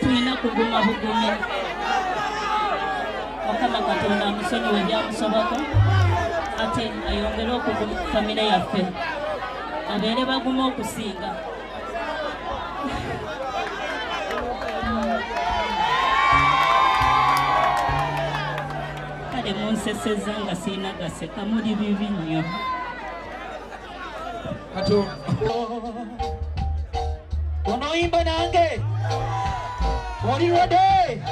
tulina kuguma bugumi. Mukama Katonda amusonyiwe byamusobako ate ayongere okuguma famire yaffe abeere baguma okusinga. Kale munseseza nga sirina gaseka muli bibi nnyo. Onoyimba nange oli ready?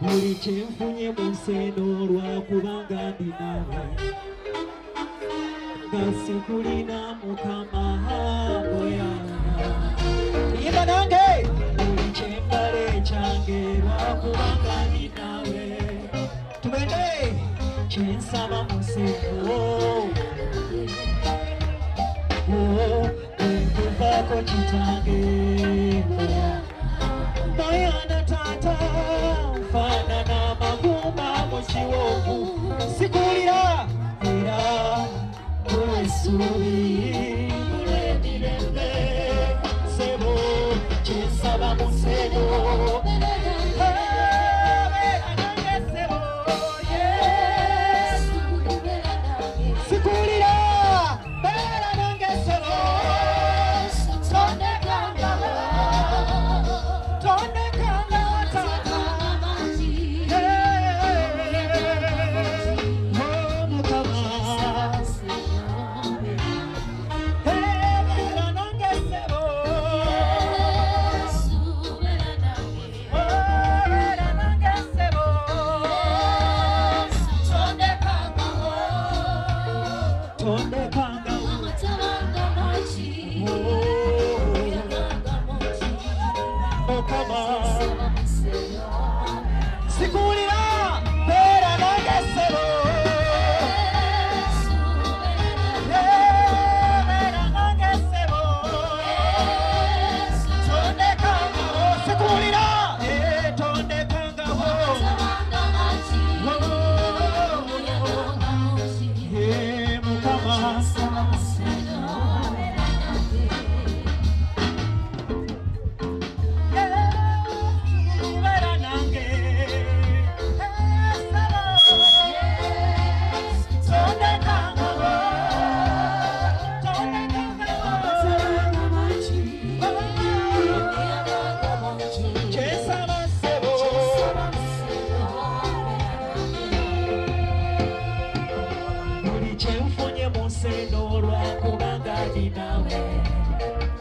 Buli kyenfunye mu nsi eno lwakubanga ndi nawe, nga sikulina Mukama moyana. Yimba nange buli kyembala ekyange lwakubanga ndi nawe. Tugende kyensaba mu nsi eno nkuvaako kitange moyana taata nfaanana magumba mu kiwonvu sikulira era olw'essuubi olw'emirembe sebo kyensaba mu nsi eno.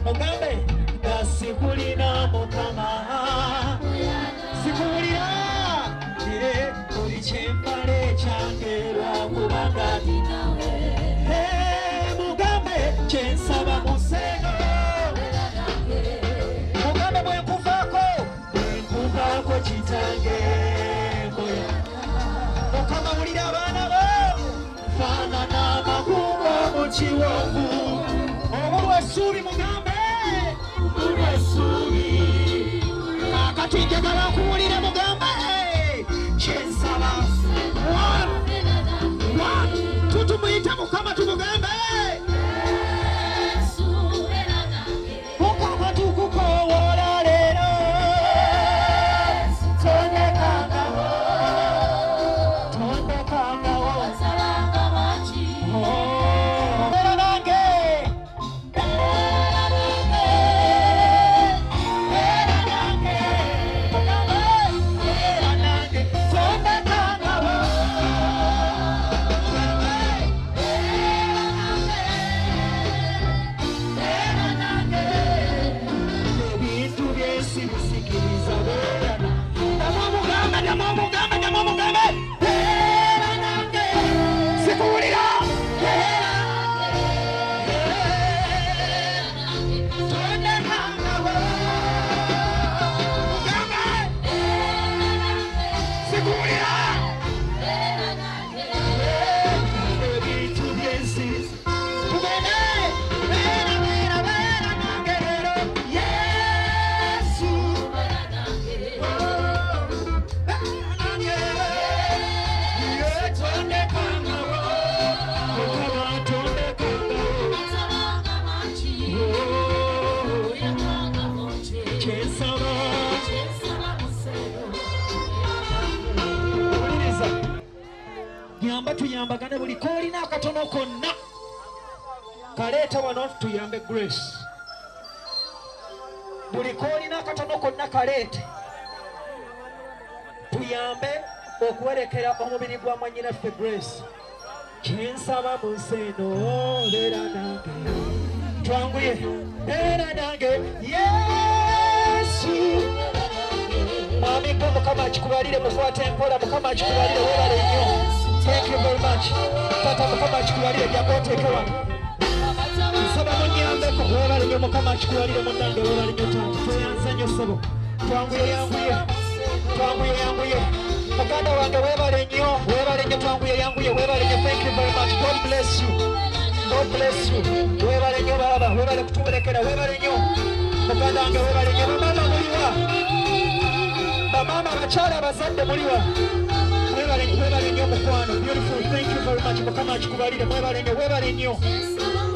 Mugambe nga sikulina Mukama sikulira buli kyembala ekyange lwakubanga ndi nawe. Mugambe kyensaba mu nsi eno mugambe bwe nkuvaako kitange Mukama wulira abaana bo faanana amagumba mu kiwonvu olw'essuubi mugambe olw'essuubi kakati njagala nkuwulire mugambe kyensaba tutumuyite Mukama tumugambe Mukama tukukowoola leero tondekangawo batuyambagane buli koolina akatono konna kaleeta wano tuyambe Grace. Buli koolina akatono konna kaleete tuyambe okuwerekera omubiri gwa mwannyinaffe Grace. Kyensaba mu nsi eno beera nange twanguye beera nange Yesu. Mwami gwe Mukama akikubalire mukwate empola. Mukama akikubalire weebale nnyo. Thank you very much. Tata Mukama akikubalire jjanga oteeke wano. Nsaba munnyambeko weebale nnyo. Mukama akikubalire munnange weebale nnyo taata. Tweyanze nnyo ssebo. Twanguye yanguye. Twanguye yanguye. Muganda wange weebale nnyo. Weebale nnyo twanguye yanguye. Weebale nnyo. Thank you very much. God bless you. God bless you. Weebale nnyo baba. Weebale kutuwerekera. Weebale nnyo. Muganda wange weebale nnyo. Bamama muliwa. Bamama abakyala abazadde muliwa. Weebale nnyo mukwano. Beautiful. Thank you very much. Mukama akikubalire. Weebale nnyo. Weebale nnyo.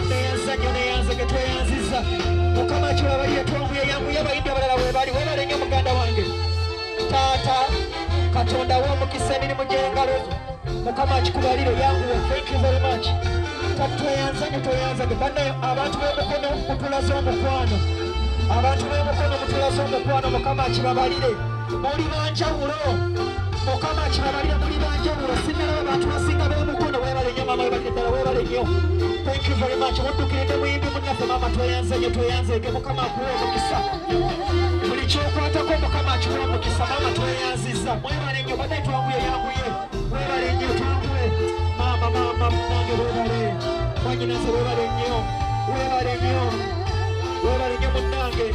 Neyanza nnyo neyanze ge tweyanziza. Mukama akibabalire twanguye yanguye abayimbi abalala weebali. Weebale nnyo muganda wange. Taata Katonda w'omukisa emirimu gy'engalo zo. Mukama akikubalire yanguwe. Thank you very much. Tweyanza nnyo tweyanza ge. Bannayo abantu b'emikono mutulaze omukwano. Abantu b'emikono mutulaze omukwano. Mukama akibabalire. Muli banjawulo. Mukama akibabalire muli banjawulo. Sinnalaba abantu basinga b'emikono. Weebale nnyo mama weebale ddala weebale nnyo. Thank you very much. Muddukiridde muyimbi munnaffe mama tweyanze nnyo tweyanzege. Mukama akuwe omukisa. Buli kyokwatako Mukama akiwa omukisa. Mama tweyanziza. Weebale nnyo badde twanguye yanguye. Weebale nnyo twanguye. Mama nange weebale. Mwannyinaze weebale nnyo. Weebale nnyo. Weebale nnyo munnange.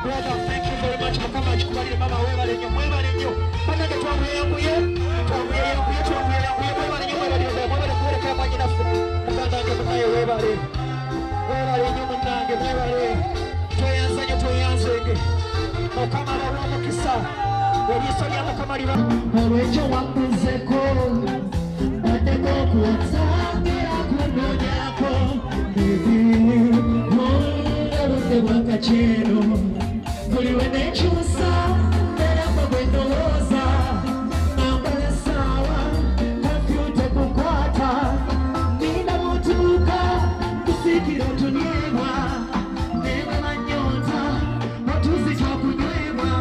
Brother, thank you very much. Mukama akikubalire mama weebale nnyo. Weebale nnyo. Bannange twanguye yanguye. Twanguye yanguye. Twanguye yanguye. Weebale nnyo weebale nnyo. Weebale kuwerekera mwannyinaffe. Muganda wange munnaye weebale. Weebale nnyo munnange weebale. Tweyanze nnyo tweyanzege. Mukama abawa omukisa. Eriiso lya Mukama liba. Olw'ekyo wampuzeko. Baddeko okuwasangira kunoonyako. Obudde bwakakyero. Buli we nekyusa. Era mwe bwe ndowooza. Nambala essaawa. Kafyu tekukwata. Nina mutuuka. Kusiikira otunyeebwa. Neebala nnyonta. Otuzi twakunywebwa.